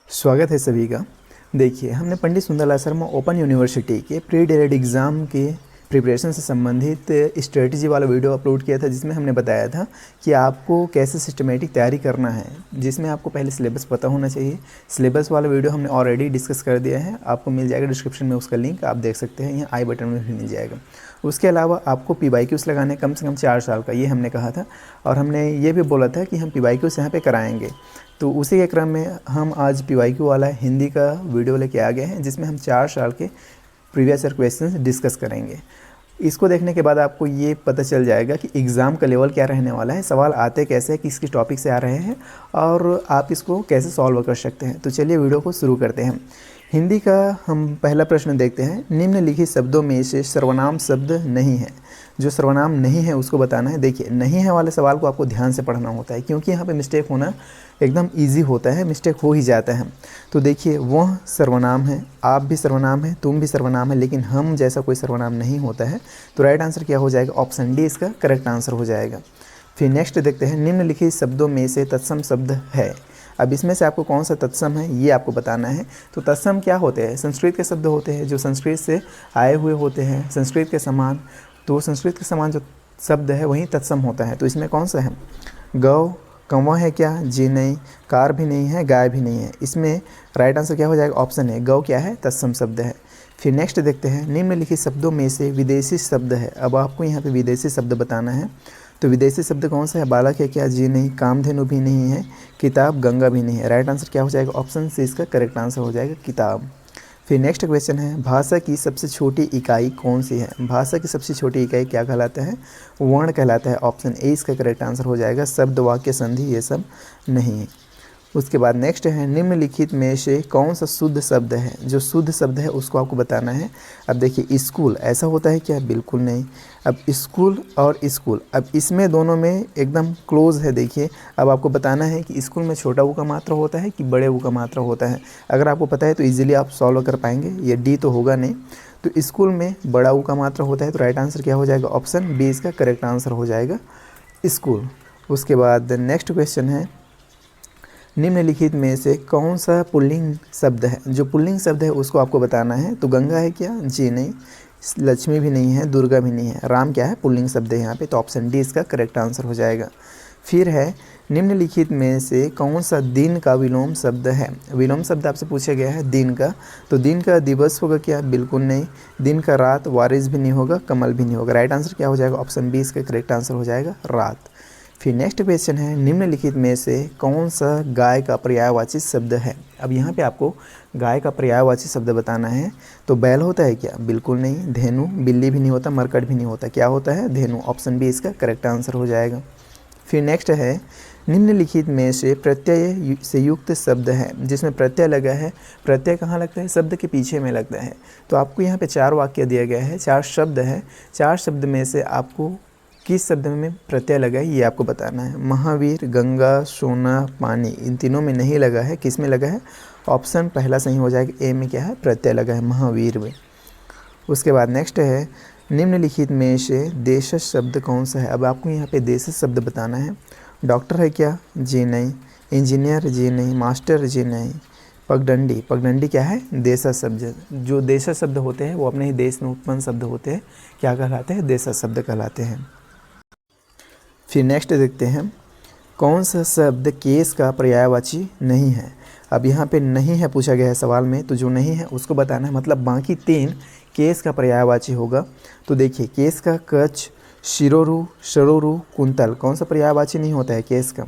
स्वागत है सभी का। देखिए, हमने पंडित सुंदरलाल शर्मा ओपन यूनिवर्सिटी के प्री डीएलएड एग्ज़ाम के प्रिपरेशन से संबंधित स्ट्रेटजी वाला वीडियो अपलोड किया था, जिसमें हमने बताया था कि आपको कैसे सिस्टमेटिक तैयारी करना है, जिसमें आपको पहले सिलेबस पता होना चाहिए। सिलेबस वाला वीडियो हमने ऑलरेडी डिस्कस कर दिया है, आपको मिल जाएगा डिस्क्रिप्शन में उसका लिंक, आप देख सकते हैं, यहाँ आई बटन में भी मिल जाएगा। उसके अलावा आपको PYQs लगाने कम से कम 4 साल का, ये हमने कहा था, और हमने ये भी बोला था कि हम PYQs यहाँ पे कराएंगे। तो उसी के क्रम में हम आज PYQ वाला हिंदी का वीडियो लेके आ गए हैं, जिसमें हम 4 साल के प्रीवियस ईयर क्वेश्चंस डिस्कस करेंगे। इसको देखने के बाद आपको ये पता चल जाएगा कि एग्ज़ाम का लेवल क्या रहने वाला है, सवाल आते कैसे हैं, किस किस टॉपिक से आ रहे हैं और आप इसको कैसे सॉल्व कर सकते हैं। तो चलिए वीडियो को शुरू करते हैं। हिंदी का हम पहला प्रश्न देखते हैं। निम्नलिखित शब्दों में से सर्वनाम शब्द नहीं है। जो सर्वनाम नहीं है उसको बताना है। देखिए, नहीं है वाले सवाल को आपको ध्यान से पढ़ना होता है, क्योंकि यहाँ पे मिस्टेक होना एकदम इजी होता है, मिस्टेक हो ही जाता है। तो देखिए, वह सर्वनाम है, आप भी सर्वनाम है, तुम भी सर्वनाम है, लेकिन हम जैसा कोई सर्वनाम नहीं होता है। तो राइट आंसर क्या हो जाएगा? ऑप्शन डी इसका करेक्ट आंसर हो जाएगा। फिर नेक्स्ट देखते हैं। निम्नलिखित शब्दों में से तत्सम शब्द है। अब इसमें से आपको कौन सा तत्सम है ये आपको बताना है। तो तत्सम क्या होते हैं? संस्कृत के शब्द होते हैं, जो संस्कृत से आए हुए होते हैं, संस्कृत के समान। तो संस्कृत के समान जो शब्द है वही तत्सम होता है। तो इसमें कौन सा है? गौ, कौवा है क्या? जी नहीं। कार भी नहीं है, गाय भी नहीं है। इसमें राइट आंसर क्या हो जाएगा? ऑप्शन है, गौ क्या है? तत्सम शब्द है। फिर नेक्स्ट देखते हैं। निम्नलिखित शब्दों में से विदेशी शब्द है। अब आपको यहाँ पे विदेशी शब्द बताना है। तो विदेशी शब्द कौन सा है? बालक है क्या? जी नहीं। कामधेनु भी नहीं है। किताब, गंगा भी नहीं है। राइट आंसर क्या हो जाएगा? ऑप्शन सी इसका करेक्ट आंसर हो जाएगा, किताब। फिर नेक्स्ट क्वेश्चन है। भाषा की सबसे छोटी इकाई कौन सी है? भाषा की सबसे छोटी इकाई क्या कहलाता है? वर्ण कहलाता है। ऑप्शन ए इसका करेक्ट आंसर हो जाएगा। शब्द, वाक्य, संधि ये सब नहीं है। उसके बाद नेक्स्ट है। निम्नलिखित में से कौन सा शुद्ध शब्द है? जो शुद्ध शब्द है उसको आपको बताना है। अब देखिए, स्कूल ऐसा होता है क्या? बिल्कुल नहीं। अब स्कूल और स्कूल, अब इसमें दोनों में एकदम क्लोज है। देखिए, अब आपको बताना है कि स्कूल में छोटा ऊ का मात्रा होता है कि बड़े ऊ का मात्रा होता है। अगर आपको पता है तो ईजिली आप सॉल्व कर पाएंगे। ये डी तो होगा नहीं। तो स्कूल में बड़ा ऊ का मात्रा होता है। तो राइट आंसर क्या हो जाएगा? ऑप्शन बी इसका करेक्ट आंसर हो जाएगा, स्कूल। उसके बाद नेक्स्ट क्वेश्चन है। निम्नलिखित में से कौन सा पुल्लिंग शब्द है? जो पुल्लिंग शब्द है उसको आपको बताना है। तो गंगा है क्या? जी नहीं। लक्ष्मी भी नहीं है, दुर्गा भी नहीं है। राम क्या है? पुल्लिंग शब्द है यहाँ पे। तो ऑप्शन डी इसका करेक्ट आंसर हो जाएगा। फिर है। निम्नलिखित में से कौन सा दिन का विलोम शब्द है? विलोम शब्द आपसे पूछा गया है दिन का। तो दिन का दिवस होगा क्या? बिल्कुल नहीं। दिन का रात, वारिस भी नहीं होगा, कमल भी नहीं होगा। राइट आंसर क्या हो जाएगा? ऑप्शन बी इसका करेक्ट आंसर हो जाएगा, रात। फिर नेक्स्ट क्वेश्चन है। निम्नलिखित में से कौन सा गाय का पर्यायवाची शब्द है? अब यहाँ पे आपको गाय का पर्यायवाची शब्द बताना है। तो बैल होता है क्या? बिल्कुल नहीं। धेनु, बिल्ली भी नहीं होता, मरकट भी नहीं होता। क्या होता है? धेनु। ऑप्शन बी इसका करेक्ट आंसर हो जाएगा। फिर नेक्स्ट है। निम्नलिखित में से प्रत्यय से युक्त शब्द है। जिसमें प्रत्यय लगा है, प्रत्यय कहाँ लगता है? शब्द के पीछे में लगता है। तो आपको यहाँ पे 4 वाक्य दिया गया है, 4 शब्द है। 4 शब्द में से आपको किस शब्द में प्रत्यय लगा है ये आपको बताना है। महावीर, गंगा, सोना, पानी, इन तीनों में नहीं लगा है। किस में लगा है? ऑप्शन पहला सही हो जाएगा, ए में क्या है? प्रत्यय लगा है, महावीर में। उसके बाद नेक्स्ट है। निम्नलिखित में से देशज शब्द कौन सा है? अब आपको यहाँ पे देशज शब्द बताना है। डॉक्टर है क्या? जी नहीं। इंजीनियर, जी नहीं। मास्टर, जी नहीं। पगडंडी, पगडंडी क्या है? देशज शब्द। जो देशज शब्द होते हैं वो अपने ही देश में उत्पन्न शब्द होते हैं, क्या कहलाते हैं? देशज शब्द कहलाते हैं। फिर नेक्स्ट देखते हैं। कौन सा शब्द केस का पर्यायवाची नहीं है? अब यहाँ पे नहीं है पूछा गया है सवाल में, तो जो नहीं है उसको बताना है। मतलब बाकी 3 केस का पर्यायवाची होगा। तो देखिए, केस का कच्छ, शिरोरु, शरोरु, कुंतल, कौन सा पर्यायवाची नहीं होता है केस का?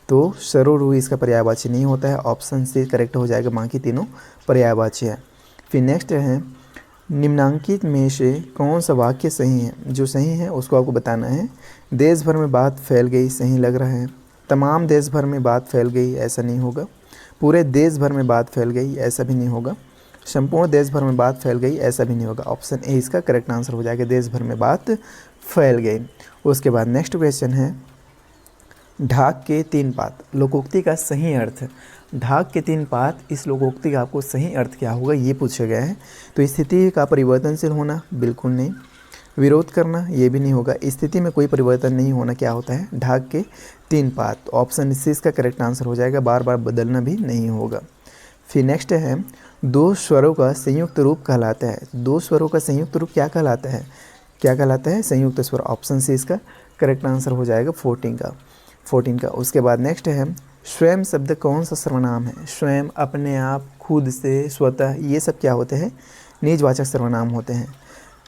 तो शरोरु इसका पर्यायवाची नहीं होता है। ऑप्शन सी करेक्ट हो जाएगा, बाकी तीनों पर्यायवाची है। फिर नेक्स्ट है। निम्नांकित में से कौन सा वाक्य सही है? जो सही है उसको आपको बताना है। देश भर में बात फैल गई, सही लग रहा है। तमाम देश भर में बात फैल गई, ऐसा नहीं होगा। पूरे देश भर में बात फैल गई, ऐसा भी नहीं होगा। संपूर्ण देश भर में बात फैल गई, ऐसा भी नहीं होगा। ऑप्शन ए इसका करेक्ट आंसर हो जाएगा, देश भर में बात फैल गई। उसके बाद नेक्स्ट क्वेश्चन है। ढाक के 3 पात, लोकोक्ति का सही अर्थ। ढाक के 3 पात, इस लोकोक्ति का आपको सही अर्थ क्या होगा ये पूछा गया है। तो स्थिति का परिवर्तनशील होना, बिल्कुल नहीं। विरोध करना, ये भी नहीं होगा। स्थिति में कोई परिवर्तन नहीं होना, क्या होता है? ढाक के 3 पात। ऑप्शन सी इसका करेक्ट आंसर हो जाएगा, बार बार बदलना भी नहीं होगा। फिर नेक्स्ट है दो स्वरों का संयुक्त रूप कहलाता है। दो स्वरों का संयुक्त रूप क्या कहलाता है? क्या कहलाता है? संयुक्त स्वर। ऑप्शन सी इसका करेक्ट आंसर हो जाएगा 14 का। उसके बाद नेक्स्ट है स्वयं शब्द कौन सा सर्वनाम है? स्वयं, अपने आप, खुद से, स्वतः, ये सब क्या होते हैं? निजवाचक सर्वनाम होते हैं,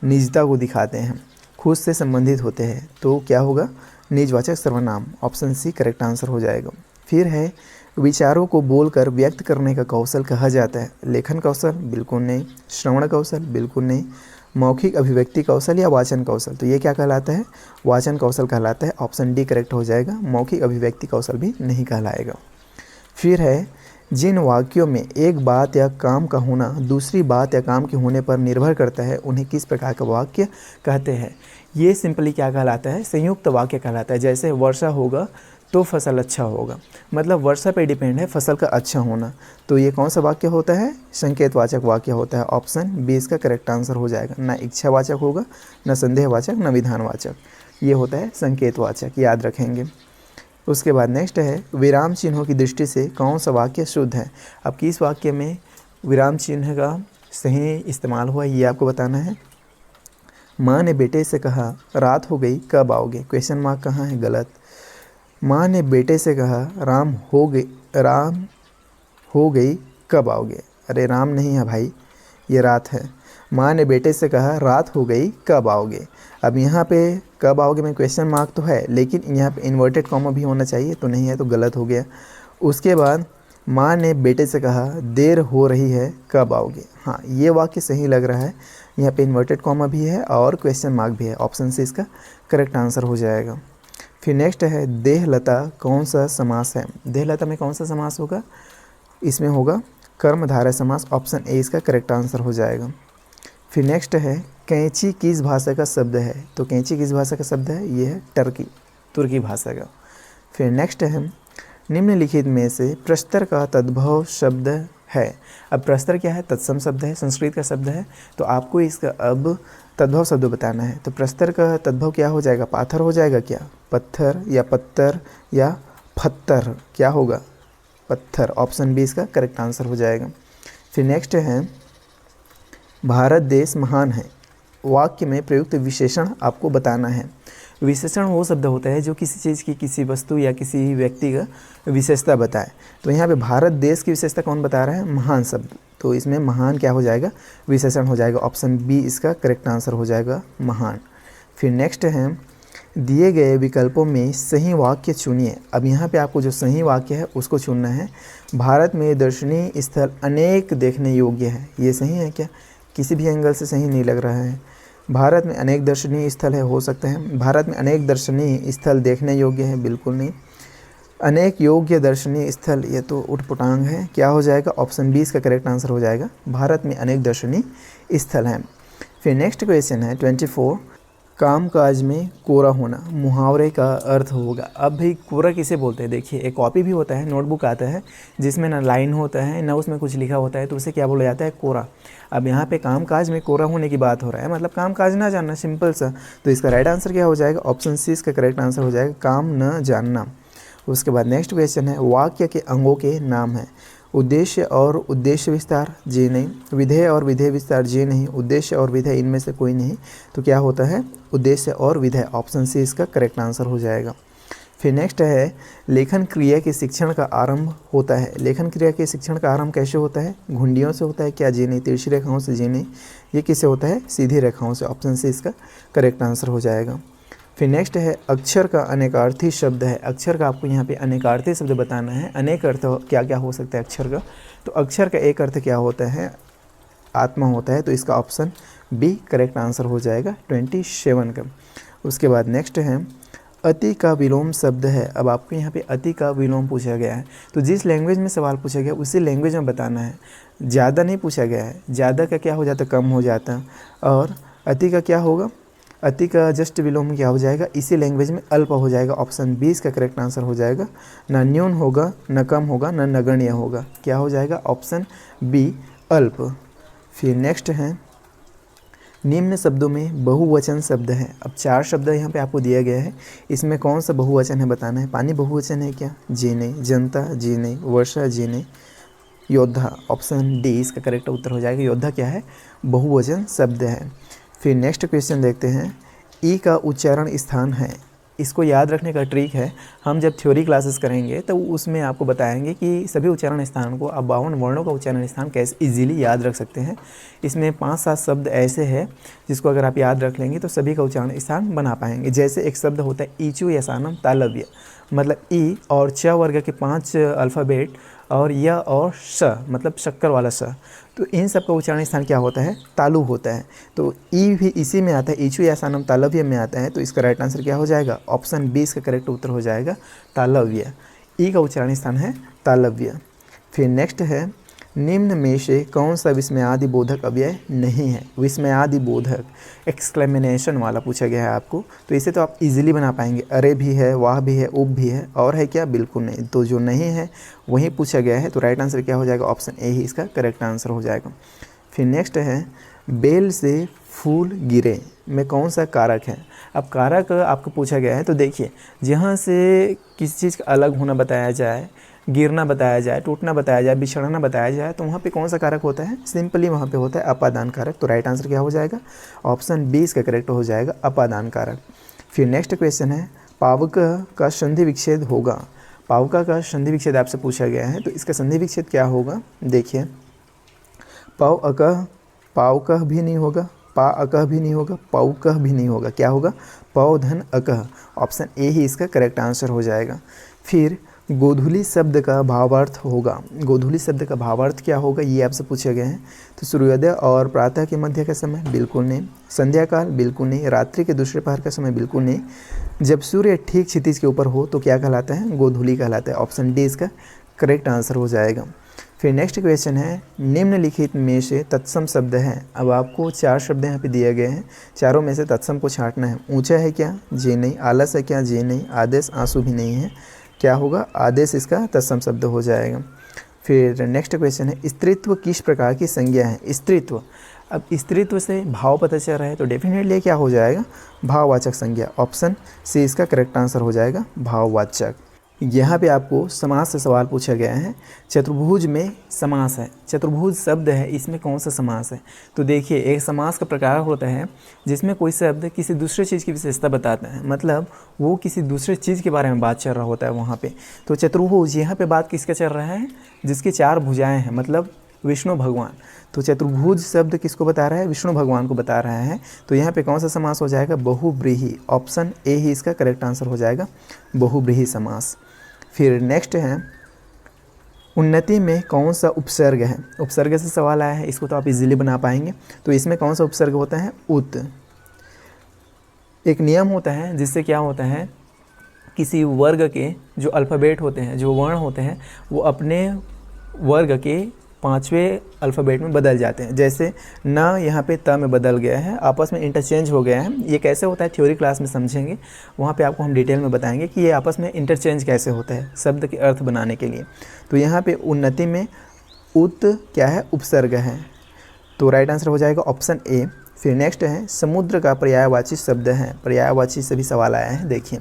निजता को दिखाते हैं, खुद से संबंधित होते हैं, तो क्या होगा? निजवाचक सर्वनाम। ऑप्शन सी करेक्ट आंसर हो जाएगा। फिर है विचारों को बोलकर व्यक्त करने का कौशल कहा जाता है। लेखन कौशल? बिल्कुल नहीं। श्रवण कौशल? बिल्कुल नहीं। मौखिक अभिव्यक्ति कौशल या वाचन कौशल? तो ये क्या कहलाता है? वाचन कौशल कहलाता है। ऑप्शन डी करेक्ट हो जाएगा। मौखिक अभिव्यक्ति कौशल भी नहीं कहलाएगा। फिर है जिन वाक्यों में एक बात या काम का होना दूसरी बात या काम के होने पर निर्भर करता है उन्हें किस प्रकार का वाक्य कहते हैं? ये सिंपली क्या कहलाता है? संयुक्त वाक्य कहलाता है। जैसे वर्षा होगा तो फसल अच्छा होगा, मतलब वर्षा पे डिपेंड है फसल का अच्छा होना, तो ये कौन सा वाक्य होता है? संकेतवाचक वाक्य होता है। ऑप्शन बी इसका करेक्ट आंसर हो जाएगा। ना इच्छावाचक होगा, ना संदेहवाचक, ना विधानवाचक, ये होता है संकेतवाचक, याद रखेंगे। उसके बाद नेक्स्ट है विराम चिन्हों की दृष्टि से कौन सा वाक्य शुद्ध है? अब किस वाक्य में विराम चिन्ह का सही इस्तेमाल हुआ ये आपको बताना है। माँ ने बेटे से कहा रात हो गई कब आओगे? क्वेश्चन मार्क कहाँ है? गलत। माँ ने बेटे से कहा राम हो गई कब आओगे? अरे राम नहीं है भाई, ये रात है। माँ ने बेटे से कहा रात हो गई कब आओगे? अब यहाँ पे कब आओगे में क्वेश्चन मार्क तो है, लेकिन यहाँ पे इन्वर्टेड कॉमा भी होना चाहिए, तो नहीं है तो गलत हो गया। उसके बाद माँ ने बेटे से कहा देर हो रही है कब आओगे? हाँ, ये वाक्य सही लग रहा है। यहाँ पे इन्वर्टेड कॉमा भी है और क्वेश्चन मार्क भी है। ऑप्शन सी इसका करेक्ट आंसर हो जाएगा। फिर नेक्स्ट है देहलता कौन सा समास है? देहलता में कौन सा समास होगा? इसमें होगा कर्मधारय समास। ऑप्शन ए इसका करेक्ट आंसर हो जाएगा। फिर नेक्स्ट है कैंची किस भाषा का शब्द है? तो कैंची किस भाषा का शब्द है? ये है तुर्की भाषा का। फिर नेक्स्ट है निम्नलिखित में से प्रस्तर का तद्भव शब्द है। अब प्रस्तर क्या है? तत्सम शब्द है, संस्कृत का शब्द है, तो आपको इसका अब तद्भव शब्द बताना है। तो प्रस्तर का तद्भव क्या हो जाएगा? पाथर हो जाएगा क्या? पत्थर या पत्तर या पत्थर, क्या होगा? पत्थर। ऑप्शन बी इसका करेक्ट आंसर हो जाएगा। फिर नेक्स्ट है भारत देश महान है। वाक्य में प्रयुक्त विशेषण आपको बताना है। विशेषण वो शब्द होता है जो किसी चीज़ की, किसी वस्तु या किसी व्यक्ति का विशेषता बताए। तो यहाँ पे भारत देश की विशेषता कौन बता रहा है? महान शब्द, तो इसमें महान क्या हो जाएगा? विशेषण हो जाएगा। ऑप्शन बी इसका करेक्ट आंसर हो जाएगा, महान। फिर नेक्स्ट है दिए गए विकल्पों में सही वाक्य चुनिए। अब यहाँ पे आपको जो सही वाक्य है उसको चुनना है। भारत में दर्शनीय स्थल अनेक देखने योग्य है, ये सही है क्या? किसी भी एंगल से सही नहीं लग रहा है। भारत में अनेक दर्शनीय स्थल है, हो सकता है भारत में अनेक दर्शनीय स्थल देखने योग्य है, बिल्कुल नहीं। अनेक योग्य दर्शनीय स्थल, ये तो उठपुटांग है, क्या हो जाएगा? ऑप्शन बी इसका करेक्ट आंसर हो जाएगा। भारत में अनेक दर्शनीय स्थल हैं। फिर नेक्स्ट क्वेश्चन है 24 कामकाज में कोरा होना मुहावरे का अर्थ होगा। अब भाई कोरा किसे बोलते हैं? देखिए एक कॉपी भी होता है, नोटबुक आता है जिसमें ना लाइन होता है ना उसमें कुछ लिखा होता है, तो उसे क्या बोला जाता है? कोरा। अब यहाँ पे कामकाज में कोरा होने की बात हो रहा है, मतलब कामकाज ना जानना, सिंपल सा। तो इसका राइट आंसर क्या हो जाएगा? ऑप्शन सी इसका करेक्ट आंसर हो जाएगा, काम न जानना। उसके बाद नेक्स्ट क्वेश्चन है वाक्य के अंगों के नाम है। उद्देश्य और उद्देश्य विस्तार, जी नहीं। विधेय और विधेय विस्तार, जी नहीं। उद्देश्य और विधेय, इनमें से कोई नहीं, तो क्या होता है? उद्देश्य और विधेय। ऑप्शन सी इसका करेक्ट आंसर हो जाएगा। फिर नेक्स्ट है लेखन क्रिया के शिक्षण का आरंभ होता है। लेखन क्रिया के शिक्षण का आरंभ कैसे होता है? घुंडियों से होता है क्या? जी नहीं। तिरछी रेखाओं से, जी नहीं। ये किससे होता है? सीधी रेखाओं से। ऑप्शन सी इसका करेक्ट आंसर हो जाएगा। फिर नेक्स्ट है अक्षर का अनेकार्थी शब्द है। अक्षर का आपको यहाँ पे अनेकार्थी शब्द बताना है। अनेक अर्थ क्या क्या हो सकता है अक्षर का? तो अक्षर का एक अर्थ क्या होता है? आत्मा होता है, तो इसका ऑप्शन बी करेक्ट आंसर हो जाएगा 27 का। उसके बाद नेक्स्ट है अति का विलोम शब्द है। अब आपको यहाँ पे अति का विलोम पूछा गया है, तो जिस लैंग्वेज में सवाल पूछा गया उसी लैंग्वेज में बताना है। ज़्यादा नहीं पूछा गया है, ज़्यादा का क्या हो जाता? कम हो जाता। और अति का क्या होगा? अति का जस्ट विलोम क्या हो जाएगा? इसी लैंग्वेज में अल्प हो जाएगा। ऑप्शन 20 का करेक्ट आंसर हो जाएगा। ना न्यून होगा, न कम होगा, न नगण्य होगा, क्या हो जाएगा? ऑप्शन बी अल्प। फिर नेक्स्ट है निम्न शब्दों में बहुवचन शब्द है। अब 4 शब्द यहाँ पे आपको दिया गया है, इसमें कौन सा बहुवचन है बताना है। पानी बहुवचन है क्या? जी नहीं। जनता, जी नहीं। वर्षा, जी नहीं। योद्धा, ऑप्शन डी इसका करेक्ट उत्तर हो जाएगा। योद्धा क्या है? बहुवचन शब्द है। फिर नेक्स्ट क्वेश्चन देखते हैं। ई का उच्चारण स्थान है। इसको याद रखने का ट्रिक है, हम जब थ्योरी क्लासेस करेंगे तो उसमें आपको बताएंगे कि सभी उच्चारण स्थान को, आप 52 वर्णों का उच्चारण स्थान कैसे इजीली याद रख सकते हैं। इसमें 5-7 शब्द ऐसे हैं जिसको अगर आप याद रख लेंगे तो सभी का उच्चारण स्थान बना पाएंगे। जैसे एक शब्द होता है ईचु यसानम तालव्य, मतलब ई और च वर्ग के 5 अल्फ़ाबेट और य और श मतलब शक्कर वाला श, तो इन सब का उच्चारण स्थान क्या होता है? तालु होता है। तो ई भी इसी में आता है, ईचु यासानम तालव्य में आता है। तो इसका राइट आंसर क्या हो जाएगा? ऑप्शन बी इसका करेक्ट उत्तर हो जाएगा, तालव्य। ई का उच्चारण स्थान है तालव्य। फिर नेक्स्ट है, निम्न में से कौन सा विस्मयादि बोधक अव्यय नहीं है? विस्मयादि बोधक एक्सक्लेमेनेशन वाला पूछा गया है आपको, तो इसे तो आप इजीली बना पाएंगे। अरे भी है, वाह भी है, उप भी है, और है क्या? बिल्कुल नहीं। तो जो नहीं है वही पूछा गया है, तो राइट आंसर क्या हो जाएगा? ऑप्शन ए ही इसका करेक्ट आंसर हो जाएगा। फिर नेक्स्ट है, बेल से फूल गिरे में कौन सा कारक है? अब कारक आपको पूछा गया है, तो देखिए जहाँ से किसी चीज़ का अलग होना बताया जाए, गिरना बताया जाए, टूटना बताया जाए, बिछड़ना बताया जाए, तो वहाँ पे कौन सा कारक होता है? सिंपली वहाँ पे होता है अपादान कारक। तो राइट आंसर क्या हो जाएगा? ऑप्शन बी इसका करेक्ट हो जाएगा, अपादान कारक। फिर नेक्स्ट क्वेश्चन है, पावक का संधि विच्छेद होगा। पावका का संधि विच्छेद आपसे पूछा गया है, तो इसका संधि विच्छेद क्या होगा? देखिए, पाव अकह, पावकह भी नहीं होगा, पा अकह भी नहीं होगा, पाउकह भी नहीं होगा, क्या होगा? पौ धन अकह। ऑप्शन ए ही इसका करेक्ट आंसर हो जाएगा। फिर गोधूली शब्द का भावार्थ होगा। गोधूली शब्द का भावार्थ क्या होगा, ये आपसे पूछे गए हैं। तो सूर्योदय और प्रातः के मध्य का समय, बिल्कुल नहीं। संध्या काल, बिल्कुल नहीं। रात्रि के दूसरे पहर का समय, बिल्कुल नहीं। जब सूर्य ठीक क्षितिज के ऊपर हो तो क्या कहलाता है? गोधूली कहलाता है। ऑप्शन डी इसका करेक्ट आंसर हो जाएगा। फिर नेक्स्ट क्वेश्चन है, निम्नलिखित में से तत्सम शब्द है। अब आपको 4 शब्द यहाँ पे दिए गए हैं, चारों में से तत्सम को छांटना है। ऊंचा है क्या? जी नहीं। आलस है क्या? जी नहीं। आदेश, आंसू भी नहीं है, क्या होगा? आदेश इसका तत्सम शब्द हो जाएगा। फिर नेक्स्ट क्वेश्चन है, स्त्रीत्व किस प्रकार की संज्ञा है? स्त्रीत्व, अब स्त्रीत्व से भाव पता चल रहा है, तो डेफिनेटली क्या हो जाएगा? भाववाचक संज्ञा। ऑप्शन सी इसका करेक्ट आंसर हो जाएगा, भाववाचक। यहाँ पे आपको समास से सवाल पूछा गया है। चतुर्भुज में समास है, चतुर्भुज शब्द है, इसमें कौन सा समास है? तो देखिए, एक समास का प्रकार होता है जिसमें कोई शब्द किसी दूसरे चीज़ की विशेषता बताता है, मतलब वो किसी दूसरे चीज़ के बारे में बात चल रहा होता है वहाँ पे। तो चतुर्भुज, यहाँ पे बात किसका चल रहा है? जिसकी 4 भुजाएँ हैं, मतलब विष्णु भगवान। तो चतुर्भुज शब्द किसको बता रहा है? विष्णु भगवान को बता रहा है। तो यहाँ पे कौन सा समास हो जाएगा? बहुव्रीहि। ऑप्शन ए ही इसका करेक्ट आंसर हो जाएगा, बहुव्रीहि समास। फिर नेक्स्ट है, उन्नति में कौन सा उपसर्ग है? उपसर्ग से सवाल आया है, इसको तो आप इजीली बना पाएंगे। तो इसमें कौन सा उपसर्ग होता है? उत। एक नियम होता है जिससे क्या होता है, किसी वर्ग के जो अल्फ़ाबेट होते हैं, जो वर्ण होते हैं, वो अपने वर्ग के 5वें अल्फ़ाबेट में बदल जाते हैं। जैसे न यहाँ पे त में बदल गया है, आपस में इंटरचेंज हो गया है। ये कैसे होता है थ्योरी क्लास में समझेंगे, वहाँ पे आपको हम डिटेल में बताएंगे कि ये आपस में इंटरचेंज कैसे होता है शब्द के अर्थ बनाने के लिए। तो यहाँ पे उन्नति में उत क्या है? उपसर्ग है। तो राइट आंसर हो जाएगा ऑप्शन ए। फिर नेक्स्ट है, समुद्र का पर्यायवाची शब्द है। पर्यायवाची से भी सवाल आया है, देखिए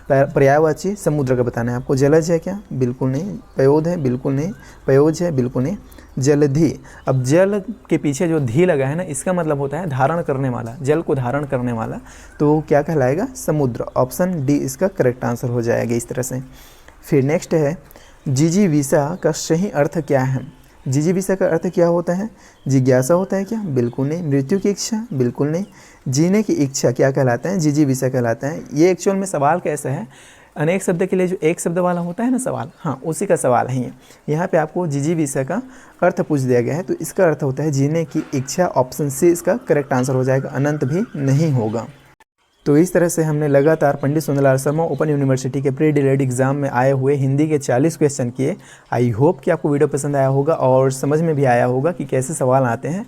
पर्यायवाची समुद्र का बताना है आपको। जलज है क्या? बिल्कुल नहीं। पयोध है? बिल्कुल नहीं। पयोज है? बिल्कुल नहीं। जलधि, अब जल के पीछे जो धी लगा है ना, इसका मतलब होता है धारण करने वाला, जल को धारण करने वाला। तो क्या कहलाएगा? समुद्र। ऑप्शन डी इसका करेक्ट आंसर हो जाएगा इस तरह से। फिर नेक्स्ट है, जिजीविषा का सही अर्थ क्या है? जिजीविषा का अर्थ क्या होता है? जिज्ञासा होता है क्या? बिल्कुल नहीं। मृत्यु की इच्छा? बिल्कुल नहीं। जीने की इच्छा क्या कहलाता है? जिजीविषा कहलाता है। ये एक्चुअल में सवाल कैसा है, अनेक शब्द के लिए जो एक शब्द वाला होता है ना सवाल, हाँ उसी का सवाल है ये। यहाँ पे आपको जिजीविषा का अर्थ पूछ दिया गया है, तो इसका अर्थ होता है जीने की इच्छा। ऑप्शन सी इसका करेक्ट आंसर हो जाएगा, अनंत भी नहीं होगा। तो इस तरह से हमने लगातार पंडित सुंदरलाल शर्मा ओपन यूनिवर्सिटी के प्री डिलेड एग्जाम में आए हुए हिंदी के 40 क्वेश्चन किए। आई होप कि आपको वीडियो पसंद आया होगा और समझ में भी आया होगा कि कैसे सवाल आते हैं।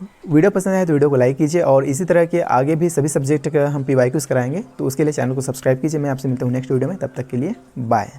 वीडियो पसंद आए तो वीडियो को लाइक कीजिए, और इसी तरह के आगे भी सभी सब्जेक्ट का हम PYQs कराएंगे, तो उसके लिए चैनल को सब्सक्राइब कीजिए। मैं आपसे मिलता हूँ नेक्स्ट वीडियो में, तब तक के लिए बाय।